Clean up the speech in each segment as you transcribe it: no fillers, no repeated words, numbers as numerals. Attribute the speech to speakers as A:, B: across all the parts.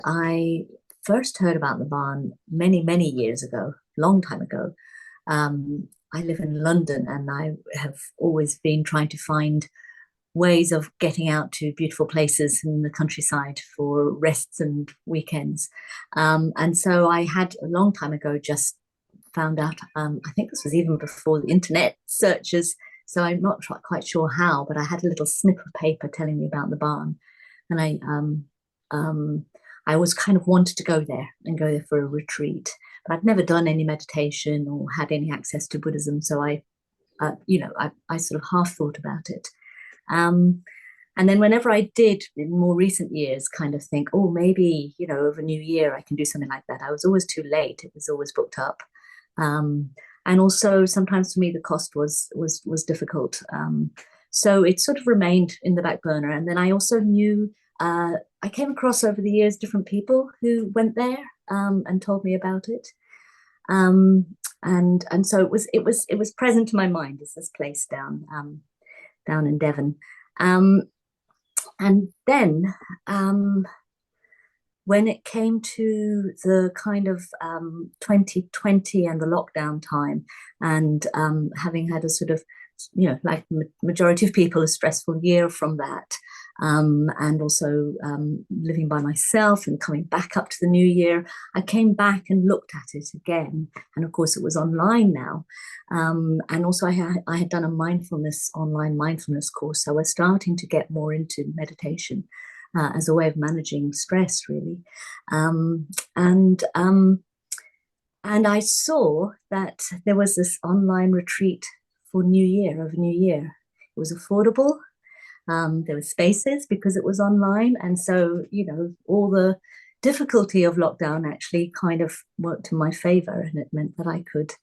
A: I first heard about the barn many, many years ago, long time ago. I live in London and I have always been trying to find ways of getting out to beautiful places in the countryside for rests and weekends. And so I had a long time ago just found out, I think this was even before the internet searches, so I'm not quite sure how, but I had a little snip of paper telling me about the barn. And I always kind of wanted to go there and go there for a retreat, but I'd never done any meditation or had any access to Buddhism. So I sort of half thought about it. Um, and then whenever I did in more recent years kind of think, oh, maybe, over New Year I can do something like that, I was always too late. It was always booked up. Um, and also sometimes for me the cost was difficult. So it sort of remained in the back burner. And then I also knew I came across over the years different people who went there and told me about it. And so it was present in my mind as this place down in Devon. Um, and then when it came to the kind of 2020 and the lockdown time, and having had a sort of, like majority of people, a stressful year from that, and also living by myself and coming back up to the new year, I came back and looked at it again. And of course, it was online now. And also, I had done a online mindfulness course. So we're starting to get more into meditation as a way of managing stress, really. And I saw that there was this online retreat for New Year, over New Year. It was affordable. There were spaces because it was online. And so, all the difficulty of lockdown actually kind of worked in my favor. And it meant that I could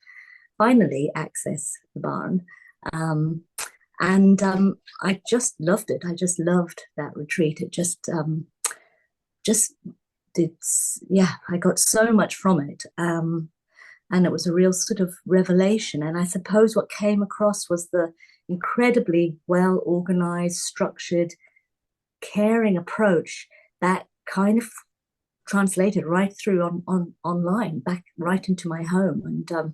A: finally access the barn. And I just loved it. I just loved that retreat. It just did, yeah, I got so much from it. And it was a real sort of revelation. And I suppose what came across was the incredibly well organized, structured, caring approach that kind of translated right through on online, back right into my home. And I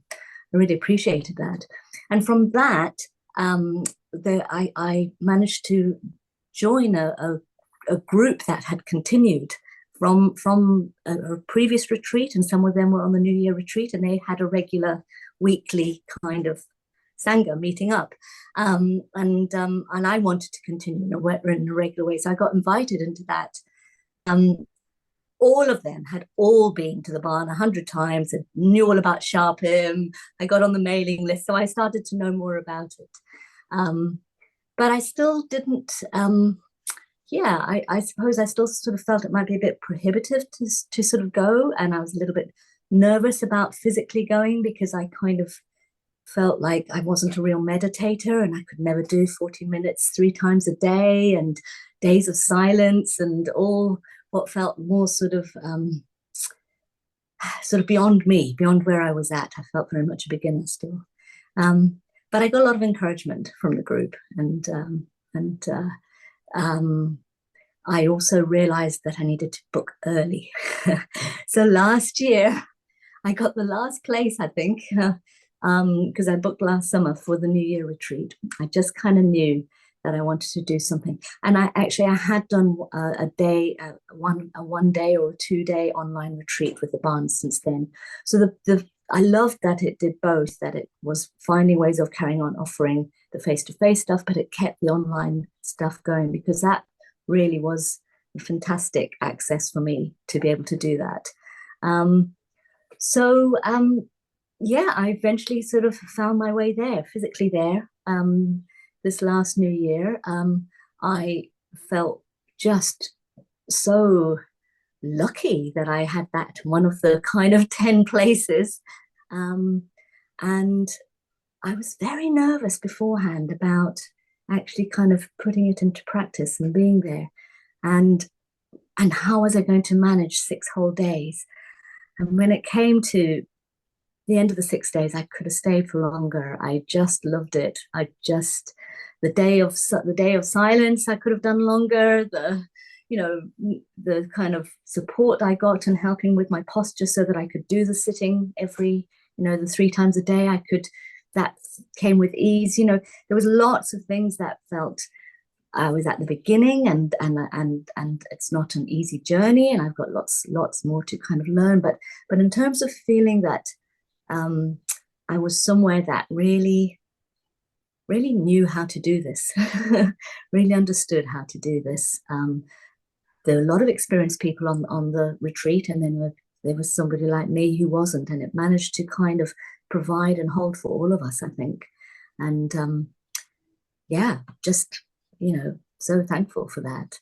A: really appreciated that. And from that, I managed to join a group that had continued from a previous retreat, and some of them were on the New Year retreat, and they had a regular weekly kind of sangha meeting up, and I wanted to continue in a regular way, so I got invited into that. All of them had all been to the barn 100 times and knew all about Sharpham. I got on the mailing list, so I started to know more about it. But I still didn't. I suppose I still sort of felt it might be a bit prohibitive to sort of go. And I was a little bit nervous about physically going because I kind of felt like I wasn't a real meditator and I could never do 40 minutes 3 times a day and days of silence and all what felt more sort of beyond me, beyond where I was at. I felt very much a beginner still. But I got a lot of encouragement from the group, and I also realized that I needed to book early. So last year, I got the last place, I think, because I booked last summer for the New Year retreat. I just kind of knew that I wanted to do something. And I had done a 1 day or a 2 day online retreat with the barn since then. So I loved that it did both, that it was finding ways of carrying on offering the face-to-face stuff, but it kept the online stuff going, because that really was a fantastic access for me to be able to do that. I eventually sort of found my way there, physically there. This last New Year, I felt just so lucky that I had that one of the kind of 10 places. And I was very nervous beforehand about actually kind of putting it into practice and being there. And how was I going to manage 6 whole days? And when it came to the end of the 6 days, I could have stayed for longer. I just loved it. The day of silence, I could have done longer. the kind of support I got and helping with my posture so that I could do the sitting every, the 3 times a day. That came with ease. There was lots of things that felt I was at the beginning, and it's not an easy journey, and I've got lots more to kind of learn. But in terms of feeling that I was somewhere that really knew how to do this, really understood how to do this. There were a lot of experienced people on the retreat, and then there was somebody like me who wasn't, and it managed to kind of provide and hold for all of us, I think. And just so thankful for that.